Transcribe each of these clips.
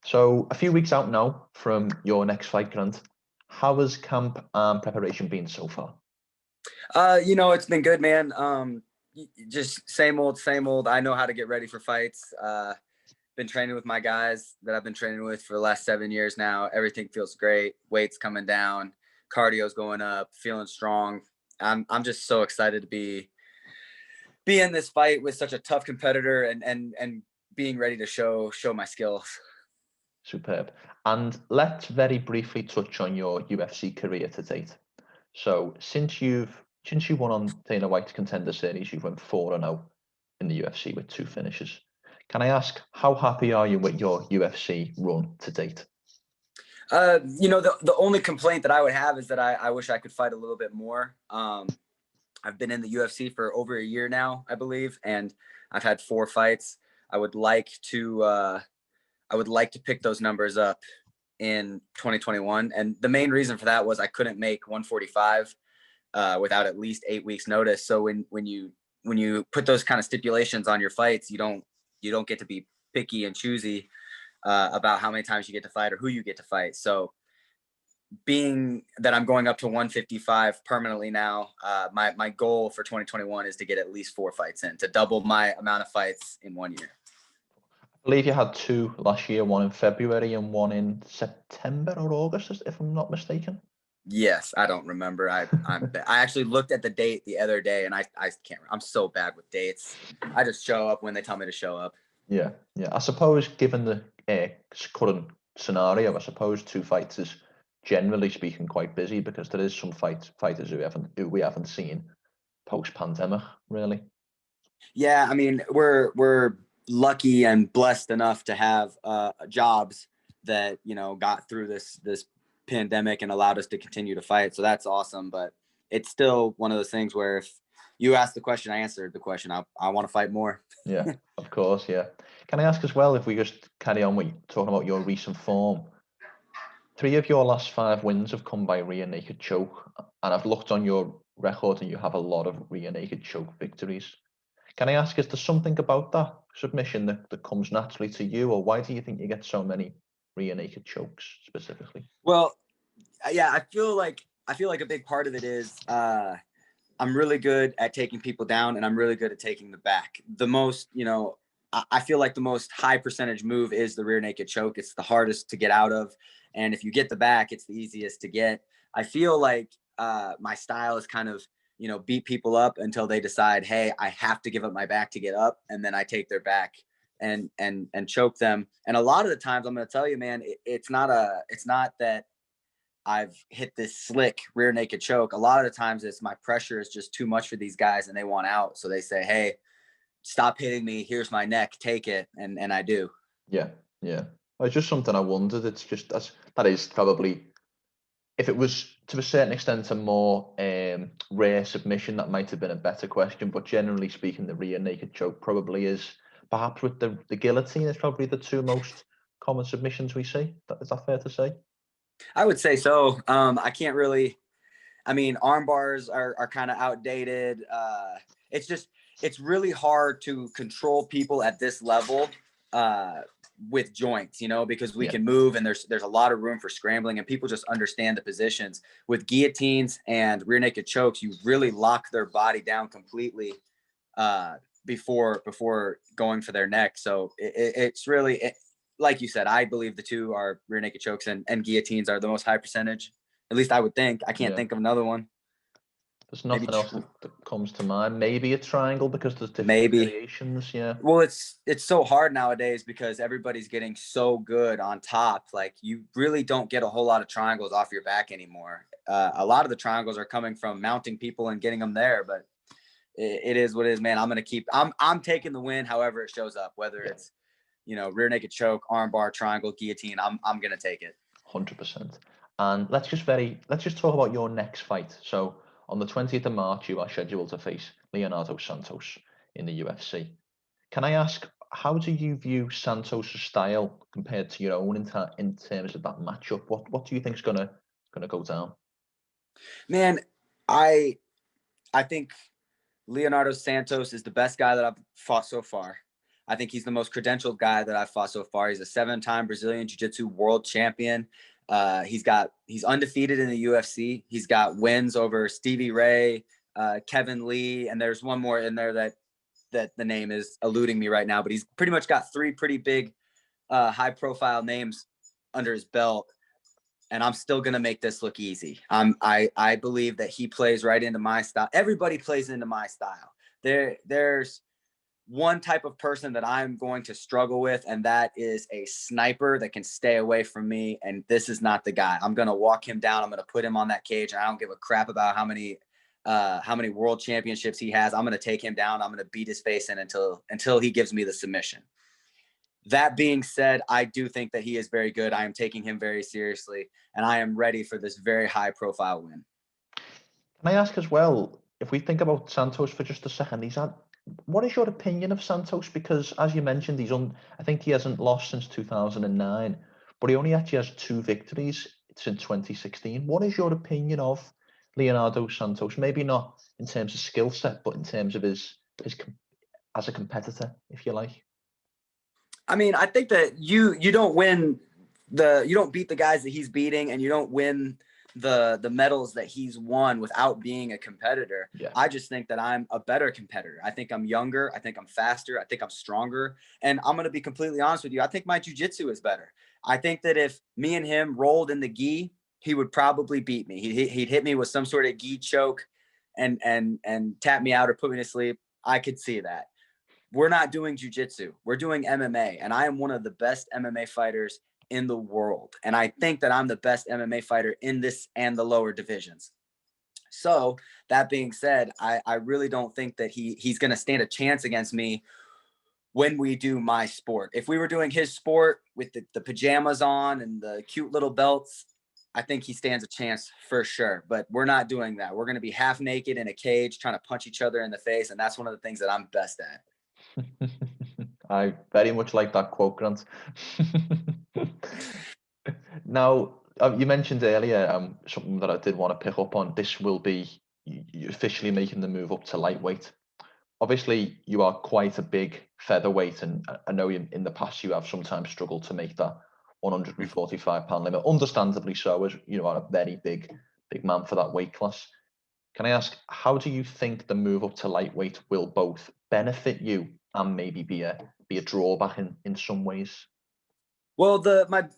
So a few weeks out now from your next fight, Grant. How has camp and preparation been so far? It's been good, man. Just same old, same old. I know how to get ready for fights. Been training with my guys that I've been training with for the last 7 years now. Everything feels great. Weight's coming down, cardio's going up, feeling strong. I'm just so excited to be in this fight with such a tough competitor and being ready to show my skills. Superb. And let's very briefly touch on your UFC career to date. So since you won on Dana White's Contender Series, you've went 4-0 in the UFC with 2 finishes. Can I ask, how happy are you with your UFC run to date? The only complaint that I would have is that I wish I could fight a little bit more. I've been in the UFC for over a year now, I believe, and I've had 4 fights. I would like to pick those numbers up in 2021, and the main reason for that was I couldn't make 145 without at least 8 weeks notice. So when you put those kind of stipulations on your fights, you don't get to be picky and choosy about how many times you get to fight or who you get to fight. So being that I'm going up to 155 permanently now, my goal for 2021 is to get at least 4 fights in, to double my amount of fights in 1 year. I believe you had 2 last year, one in February and one in September or August, if I'm not mistaken. Yes, I don't remember. I actually looked at the date the other day, and I can't. I'm so bad with dates. I just show up when they tell me to show up. Yeah. I suppose given the current scenario, I suppose 2 fights is generally speaking quite busy because there is some fighters who we haven't seen post pandemic, really. Yeah, I mean, we're lucky and blessed enough to have jobs that got through this pandemic and allowed us to continue to fight. So that's awesome. But it's still one of those things where if you ask the question, I answered the question. I want to fight more. Yeah, of course. Yeah. Can I ask as well, if we just carry on with talking about your recent form? 3 of your last 5 wins have come by rear naked choke, and I've looked on your record and you have a lot of rear naked choke victories. Can I ask, is there something about that submission that comes naturally to you, or why do you think you get so many rear naked chokes specifically? Well, yeah, I feel like a big part of it is I'm really good at taking people down, and I'm really good at taking the back. The most, I feel like the most high percentage move is the rear naked choke. It's the hardest to get out of. And if you get the back, it's the easiest to get. I feel like my style is kind of, beat people up until they decide, hey, I have to give up my back to get up. And then I take their back and choke them. And a lot of the times, I'm going to tell you, man, it's not that I've hit this slick rear naked choke. A lot of the times it's my pressure is just too much for these guys and they want out. So they say, hey, stop hitting me. Here's my neck. Take it. And I do. Yeah. Well, it's just something I wondered. It's just that is probably, if it was to a certain extent a more rare submission, that might have been a better question. But generally speaking, the rear naked choke probably is, perhaps with the guillotine, is probably the 2 most common submissions we see. Is that fair to say? I would say so. I can't really, I mean, arm bars are kind of outdated. It's really hard to control people at this level with joints, because we can move and there's a lot of room for scrambling and people just understand the positions. With guillotines and rear naked chokes, you really lock their body down completely before going for their neck. So it's really, like you said, I believe the 2 are rear naked chokes and guillotines are the most high percentage. At least I would think. I can't think of another one. There's nothing else that comes to mind. Maybe a triangle because there's different variations. Yeah. Well, it's so hard nowadays because everybody's getting so good on top. Like you really don't get a whole lot of triangles off your back anymore. A lot of the triangles are coming from mounting people and getting them there, but it is what it is, man. I'm taking the win however it shows up, whether it's rear naked choke, arm bar, triangle, guillotine. I'm gonna take it. 100%. And let's just talk about your next fight. So on the 20th of March, you are scheduled to face Leonardo Santos in the UFC. Can I ask, how do you view Santos' style compared to your own in terms of that matchup? What do you think is gonna go down? Man, I think Leonardo Santos is the best guy that I've fought so far. I think he's the most credentialed guy that I've fought so far. He's a 7-time Brazilian Jiu-Jitsu world champion. He's undefeated in the UFC. He's got wins over Stevie Ray, Kevin Lee, and there's one more in there that the name is eluding me right now, but he's pretty much got 3 pretty big high profile names under his belt. And I'm still going to make this look easy. I believe that he plays right into my style. Everybody plays into my style. There's one type of person that I'm going to struggle with, and that is a sniper that can stay away from me. And this is not the guy. I'm going to walk him down. I'm going to put him on that cage. And I don't give a crap about how many world championships he has. I'm going to take him down. I'm going to beat his face in until he gives me the submission. That being said, I do think that he is very good. I am taking him very seriously, and I am ready for this very high-profile win. Can I ask as well, if we think about Santos for just a second, what is your opinion of Santos? Because as you mentioned, I think he hasn't lost since 2009, but he only actually has 2 victories since 2016. What is your opinion of Leonardo Santos? Maybe not in terms of skill set, but in terms of his as a competitor, if you like. I mean, I think that you don't beat the guys that he's beating, and you don't win the medals that he's won without being a competitor. Yeah. I just think that I'm a better competitor. I think I'm younger. I think I'm faster. I think I'm stronger. And I'm going to be completely honest with you. I think my jiu-jitsu is better. I think that if me and him rolled in the gi, he would probably beat me. He'd hit me with some sort of gi choke and tap me out or put me to sleep. I could see that. We're not doing jiu-jitsu. We're doing MMA. And I am one of the best MMA fighters in the world. And I think that I'm the best MMA fighter in this and the lower divisions. So that being said, I really don't think that he's going to stand a chance against me when we do my sport. If we were doing his sport with the pajamas on and the cute little belts, I think he stands a chance for sure. But we're not doing that. We're going to be half naked in a cage trying to punch each other in the face. And that's one of the things that I'm best at. I very much like that quote, Grant. Now, you mentioned earlier something that I did want to pick up on. This will be you officially making the move up to lightweight. Obviously, you are quite a big featherweight, and I know in the past you have sometimes struggled to make that 145-pound limit. Understandably so, as you are a very big man for that weight class. Can I ask, how do you think the move up to lightweight will both benefit you and maybe be a drawback in some ways? Well,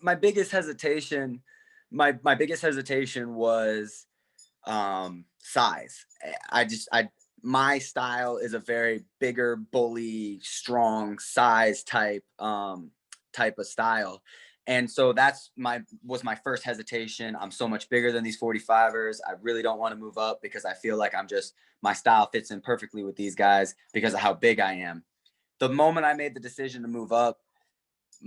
my biggest hesitation, my biggest hesitation was size. My style is a very bigger, bully, strong size type of style. And so was my first hesitation. I'm so much bigger than these 45ers. I really don't want to move up because I feel like my style fits in perfectly with these guys because of how big I am. The moment I made the decision to move up,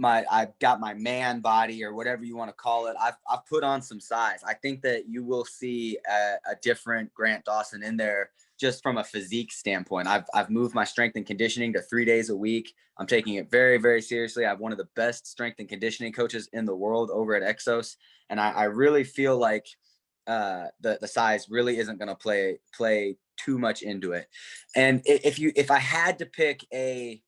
I've got my man body or whatever you want to call it. I've put on some size. I think that you will see a different Grant Dawson in there just from a physique standpoint. I've moved my strength and conditioning to 3 days a week. I'm taking it very, very seriously. I have one of the best strength and conditioning coaches in the world over at Exos. And I really feel like the size really isn't going to play too much into it. And if I had to pick a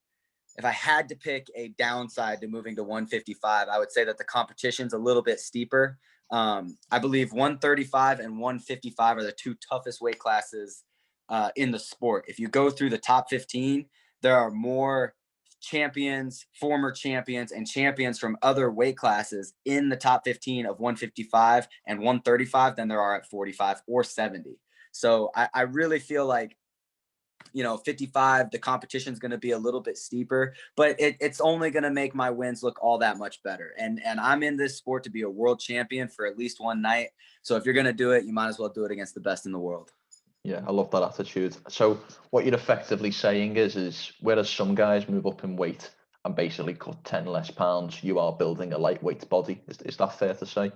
downside to moving to 155, I would say that the competition's a little bit steeper. I believe 135 and 155 are the 2 toughest weight classes in the sport. If you go through the top 15, there are more champions, former champions, and champions from other weight classes in the top 15 of 155 and 135 than there are at 45 or 70. So I really feel like, 55, the competition is going to be a little bit steeper, but it's only going to make my wins look all that much better. And I'm in this sport to be a world champion for at least one night. So if you're going to do it, you might as well do it against the best in the world. Yeah, I love that attitude. So what you're effectively saying is whereas some guys move up in weight and basically cut 10 less pounds, you are building a lightweight body. Is that fair to say?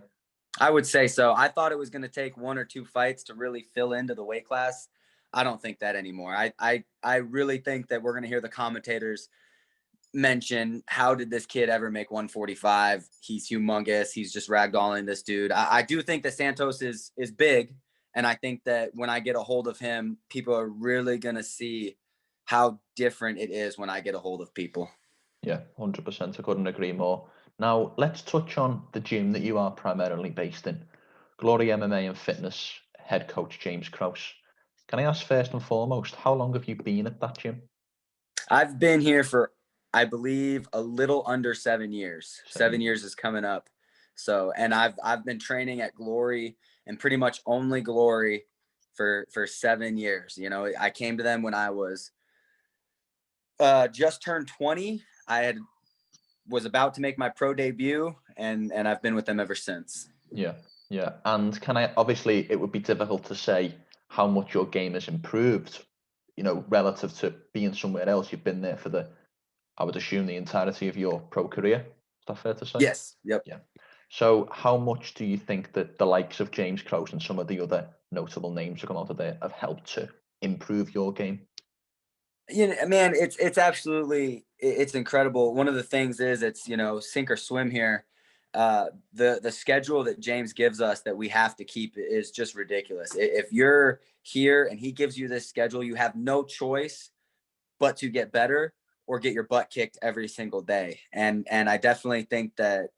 I would say so. I thought it was going to take 1 or 2 fights to really fill into the weight class. I don't think that anymore. I really think that we're going to hear the commentators mention, how did this kid ever make 145? He's humongous. He's just ragdolling this dude. I do think that Santos is big. And I think that when I get a hold of him, people are really going to see how different it is when I get a hold of people. Yeah, 100%. I couldn't agree more. Now, let's touch on the gym that you are primarily based in. Glory MMA and Fitness head coach James Krause. Can I ask first and foremost, how long have you been at that gym? I've been here for, I believe, a little under 7 years. 7 years is coming up. So, and I've been training at Glory and pretty much only Glory for 7 years. You know, I came to them when I was just turned 20. Was about to make my pro debut, and I've been with them ever since. Yeah, yeah. And obviously it would be difficult to say how much your game has improved, you know, relative to being somewhere else. You've been there for I would assume, the entirety of your pro career. Is that fair to say? Yes. Yep. Yeah. So how much do you think that the likes of James Krause and some of the other notable names that come out of there have helped to improve your game? You know, man, it's absolutely, it's incredible. One of the things is, it's, you know, sink or swim here. The schedule that James gives us that we have to keep is just ridiculous. If you're here and he gives you this schedule, you have no choice but to get better or get your butt kicked every single day. And I definitely think that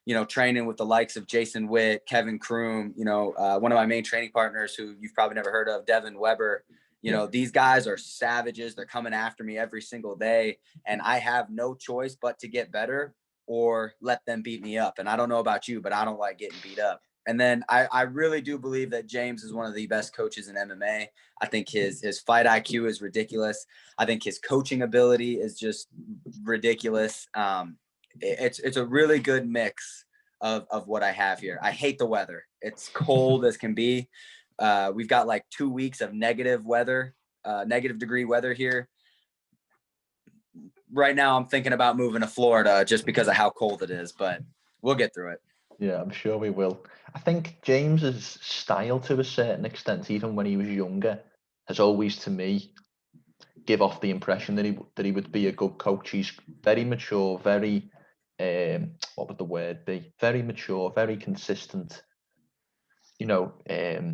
you know, training with the likes of Jason Witt, Kevin Kroom, you know, one of my main training partners who you've probably never heard of, Devin Weber. You know, these guys are savages. They're coming after me every single day, and I have no choice but to get better or let them beat me up. And I don't know about you, but I don't like getting beat up. And then I really do believe that James is one of the best coaches in MMA. I think his fight IQ is ridiculous. I think his coaching ability is just ridiculous. It's a really good mix of what I have here. I hate the weather. It's cold as can be. We've got like 2 weeks of negative weather, negative degree weather here. Right now, I'm thinking about moving to Florida just because of how cold it is, but we'll get through it. Yeah, I'm sure we will. I think James's style, to a certain extent, even when he was younger, has always, to me, give off the impression that he would be a good coach. He's very mature, very what would the word be? Very mature, very consistent. You know, I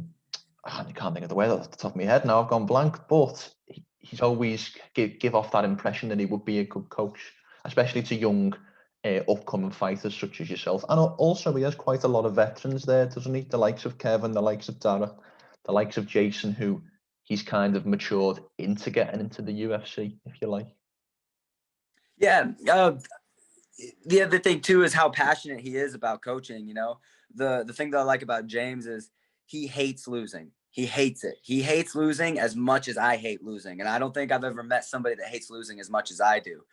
can't think of the word off the top of my head now. I've gone blank, but he's always give off that impression that he would be a good coach, especially to young upcoming fighters such as yourself. And also he has quite a lot of veterans there, doesn't he? The likes of Kevin, the likes of Dara, the likes of Jason, who he's kind of matured into getting into the UFC, if you like. Yeah. The other thing too is how passionate he is about coaching. You know, the thing that I like about James is he hates losing. He hates it. He hates losing as much as I hate losing. And I don't think I've ever met somebody that hates losing as much as I do.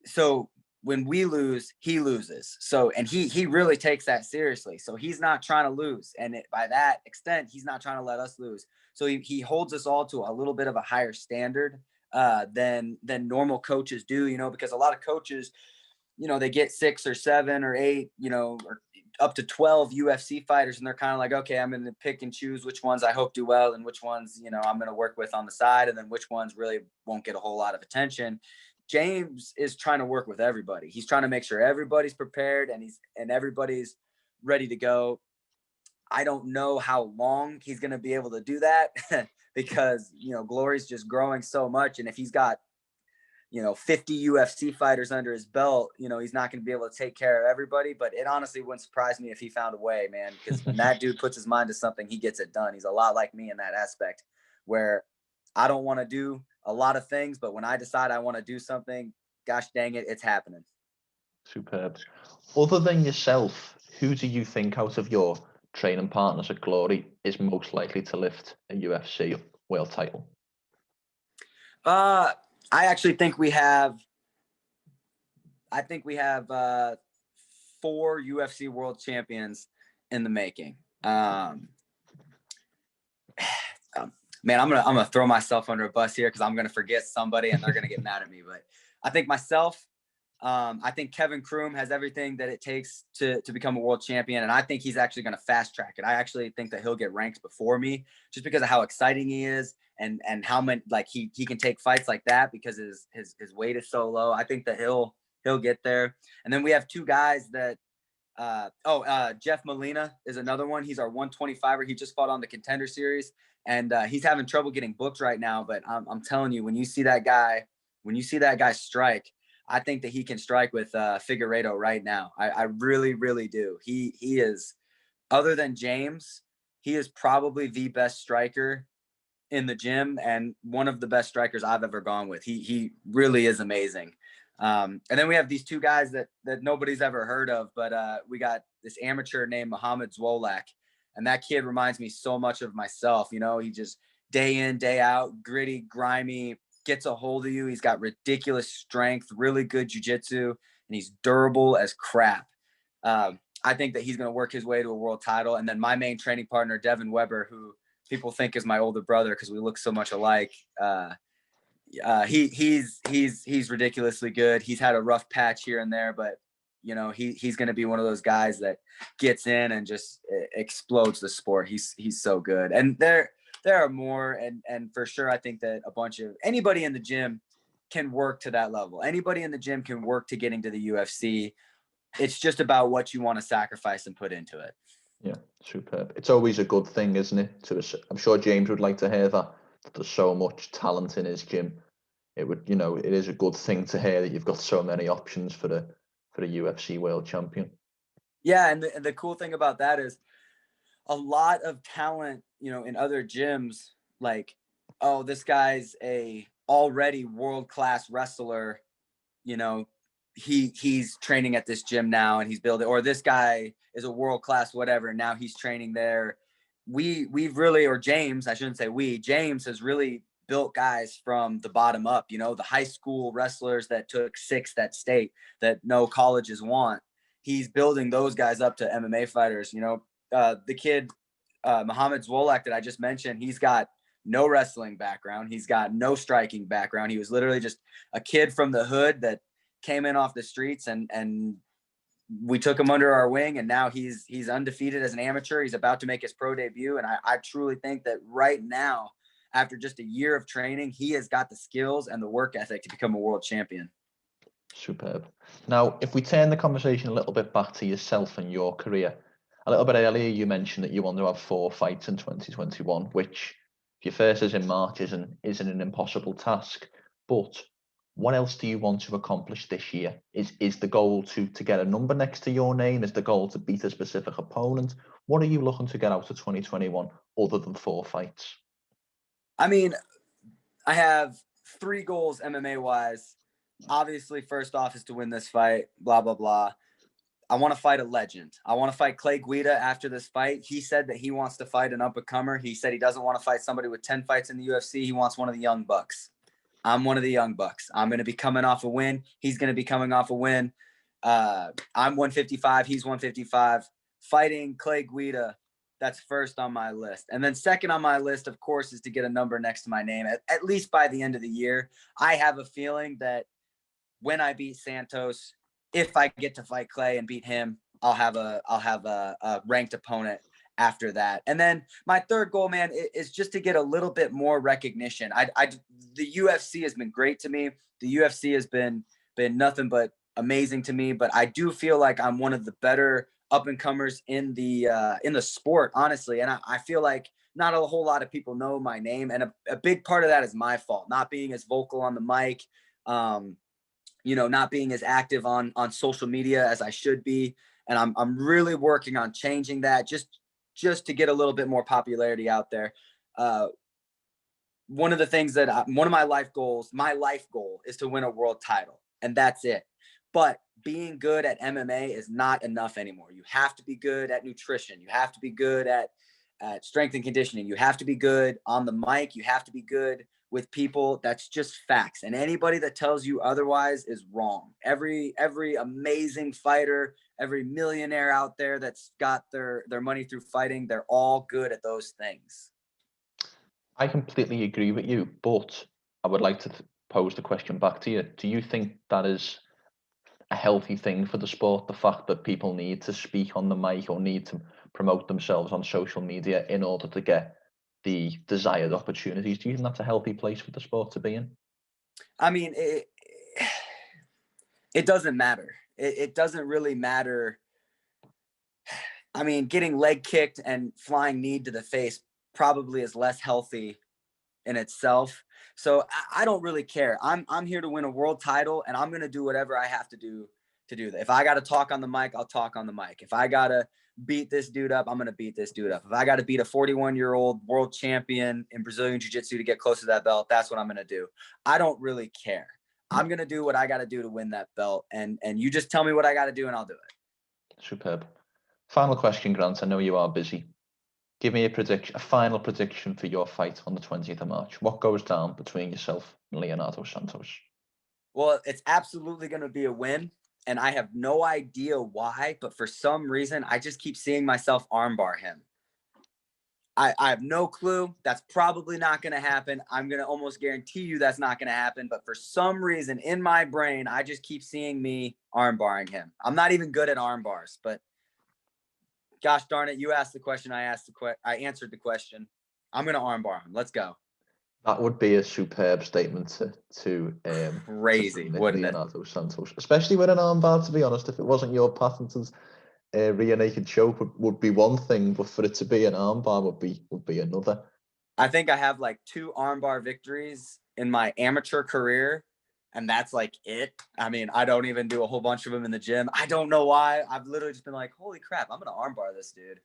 So when we lose, he loses. So, and he really takes that seriously. So he's not trying to lose. And by that extent, he's not trying to let us lose. So he holds us all to a little bit of a higher standard than normal coaches do, you know, because a lot of coaches, you know, they get 6 or 7 or 8, you know, or up to 12 UFC fighters. And they're kind of like, okay, I'm going to pick and choose which ones I hope do well and which ones, you know, I'm going to work with on the side, and then which ones really won't get a whole lot of attention. James is trying to work with everybody. He's trying to make sure everybody's prepared and everybody's ready to go. I don't know how long he's going to be able to do that because, you know, Glory's just growing so much. And if he's got, you know, 50 UFC fighters under his belt, you know, he's not going to be able to take care of everybody. But it honestly wouldn't surprise me if he found a way, man, because when that dude puts his mind to something, he gets it done. He's a lot like me in that aspect, where I don't want to do a lot of things, but when I decide I want to do something, gosh dang it, it's happening. Superb. Other than yourself, who do you think out of your training partners at Glory is most likely to lift a UFC world title? I actually think we have 4 UFC world champions in the making. Man, I'm gonna throw myself under a bus here because I'm gonna forget somebody and they're gonna get mad at me. But I think myself, I think Kevin Kroom has everything that it takes to become a world champion, and I think he's actually gonna fast track it. I actually think that he'll get ranked before me just because of how exciting he is and how many, like, he can take fights like that because his weight is so low. I think that he'll get there. And then we have 2 guys that Jeff Molina is another one. He's our 125er. He just fought on the Contender Series, and he's having trouble getting booked right now. But I'm telling you, when you see that guy When you see that guy strike, I think that he can strike with Figueiredo right now. I really, really do. He is, other than James, he is probably the best striker in the gym and one of the best strikers I've ever gone with. He really is amazing. And then we have these two guys that nobody's ever heard of, but we got this amateur named Mohamed Zwolak, and that kid reminds me so much of myself. You know, he just day in, day out, gritty, grimy, gets a hold of you. He's got ridiculous strength, really good jiu-jitsu, and he's durable as crap. I think that he's going to work his way to a world title. And then my main training partner, Devin Weber, who people think is my older brother because we look so much alike. He's ridiculously good. He's had a rough patch here and there, but you know, he's going to be one of those guys that gets in and just explodes the sport. He's so good. And there are more, and for sure, I think that a bunch of anybody in the gym can work to that level. Anybody in the gym can work to getting to the UFC. It's just about what you want to sacrifice and put into it. Yeah, superb. It's always a good thing, isn't it? I'm sure James would like to hear that there's so much talent in his gym. It would, you know, it is a good thing to hear that you've got so many options for the UFC world champion. Yeah, and the cool thing about that is a lot of talent, you know, in other gyms, like, oh, this guy's a already world-class wrestler, you know, he's training at this gym now and he's building, or this guy is a world-class whatever, now he's training there. We've really, or James, I shouldn't say James has really built guys from the bottom up, you know, the high school wrestlers that took 6th at state that no colleges want. He's building those guys up to MMA fighters, you know. The kid, Mohamed Zwolak that I just mentioned, he's got no wrestling background. He's got no striking background. He was literally just a kid from the hood that came in off the streets, and we took him under our wing, and now he's undefeated as an amateur. He's about to make his pro debut. And I truly think that right now, after just a year of training, he has got the skills and the work ethic to become a world champion. Superb. Now, if we turn the conversation a little bit back to yourself and your career, a little bit earlier, you mentioned that you want to have 4 fights in 2021, which, if your first is in March, isn't an impossible task. But what else do you want to accomplish this year? Is the goal to get a number next to your name? Is the goal to beat a specific opponent? What are you looking to get out of 2021 other than 4 fights? I mean, I have 3 goals MMA wise. Obviously, first off is to win this fight, blah, blah, blah. I want to fight a legend. I want to fight Clay Guida after this fight. He said that he wants to fight an up-and-comer. He said he doesn't want to fight somebody with 10 fights in the UFC. He wants one of the young bucks. I'm one of the young bucks. I'm going to be coming off a win. He's going to be coming off a win. I'm 155. He's 155. Fighting Clay Guida, that's first on my list. And then second on my list, of course, is to get a number next to my name, at least by the end of the year. I have a feeling that when I beat Santos, if I get to fight Clay and beat him, I'll have a ranked opponent after that. And then my third goal, man, is just to get a little bit more recognition. The UFC has been great to me. The UFC has been nothing but amazing to me, but I do feel like I'm one of the better up and comers in the sport, honestly. And I feel like not a whole lot of people know my name. And a big part of that is my fault, not being as vocal on the mic, you know, not being as active on social media as I should be. And I'm really working on changing that just to get a little bit more popularity out there. One of the things that one of my life goal is to win a world title, and that's it. But being good at MMA is not enough anymore. You have to be good at nutrition. You have to be good at strength and conditioning. You have to be good on the mic. You have to be good with people. That's just facts. And anybody that tells you otherwise is wrong. Every amazing fighter, every millionaire out there that's got their money through fighting, they're all good at those things. I completely agree with you, but I would like to pose the question back to you. Do you think that is a healthy thing for the sport, the fact that people need to speak on the mic or need to promote themselves on social media in order to get the desired opportunities? Do you think that's a healthy place for the sport to be in? I mean, it doesn't matter. It doesn't really matter. I mean, getting leg kicked and flying knee to the face probably is less healthy in itself. So I don't really care. I'm here to win a world title, and I'm gonna do whatever I have to do that. If I got to talk on the mic, I'll talk on the mic. If I gotta beat this dude up, I'm gonna beat this dude up. If I got to beat a 41-year-old world champion in Brazilian Jiu-Jitsu to get close to that belt, that's what I'm gonna do. I don't really care. I'm gonna do what I got to do to win that belt, and you just tell me what I got to do, and I'll do it. Superb. Final question, Grant. I know you are busy. Give me a final prediction for your fight on the 20th of March. What goes down between yourself and Leonardo Santos? Well, it's absolutely going to be a win, and I have no idea why, but for some reason, I just keep seeing myself armbar him. I have no clue. That's probably not going to happen. I'm going to almost guarantee you that's not going to happen, but for some reason in my brain, I just keep seeing me armbarring him. I'm not even good at arm bars, but gosh darn it, you asked the question. I answered the question. I'm going to armbar him. Let's go. That would be a superb statement to Crazy, wouldn't it? Leonardo Santos, especially with an armbar. To be honest, if it wasn't your patented rear naked choke, would be one thing, but for it to be an armbar would be another. I think I have like 2 armbar victories in my amateur career, and that's like it. I mean, I don't even do a whole bunch of them in the gym. I don't know why. I've literally just been like, holy crap, I'm gonna armbar this dude.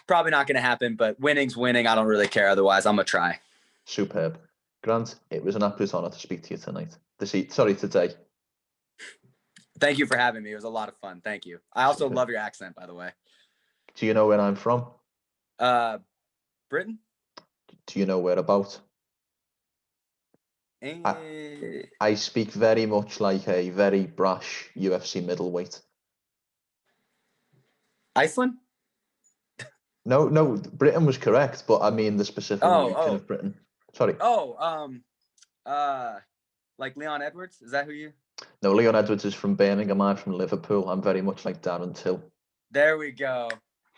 Probably not gonna happen, but winning's winning. I don't really care otherwise. I'm gonna try. Superb. Grant, it was an absolute honor to speak to you tonight. Today. Thank you for having me. It was a lot of fun. Thank you. I also love your accent, by the way. Do you know where I'm from? Britain? Do you know whereabouts? I speak very much like a very brash UFC middleweight. Iceland? No, Britain was correct, but I mean the specific region of Britain. Sorry. Like Leon Edwards? Is that who you? No, Leon Edwards is from Birmingham. I'm from Liverpool. I'm very much like Darren Till. There we go.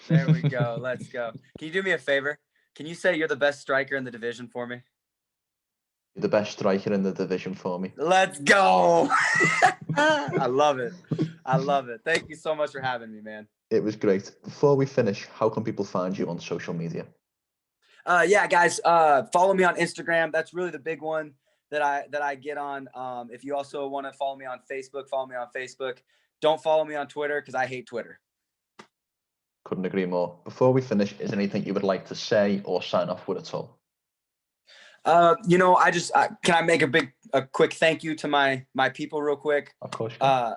Let's go. Can you do me a favor? Can you say you're the best striker in the division for me? You're the best striker in the division for me. Let's go. I love it. Thank you so much for having me, man. It was great. Before we finish, how can people find you on social media? Yeah, guys, follow me on Instagram. That's really the big one that I get on. If you also want to follow me on Facebook, follow me on Facebook. Don't follow me on Twitter because I hate Twitter. Couldn't agree more. Before we finish, is there anything you would like to say or sign off with at all? Can I make a quick thank you to my people real quick? Of course. I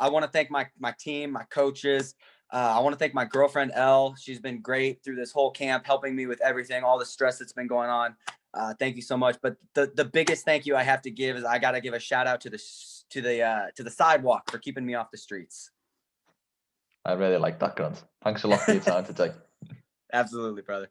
want to thank my team, my coaches. I want to thank my girlfriend, Elle. She's been great through this whole camp, helping me with everything, all the stress that's been going on. Thank you so much. But the biggest thank you I have to give is I got to give a shout out to the sidewalk for keeping me off the streets. I really like that, Grant. Thanks a lot for your time today. Absolutely, brother.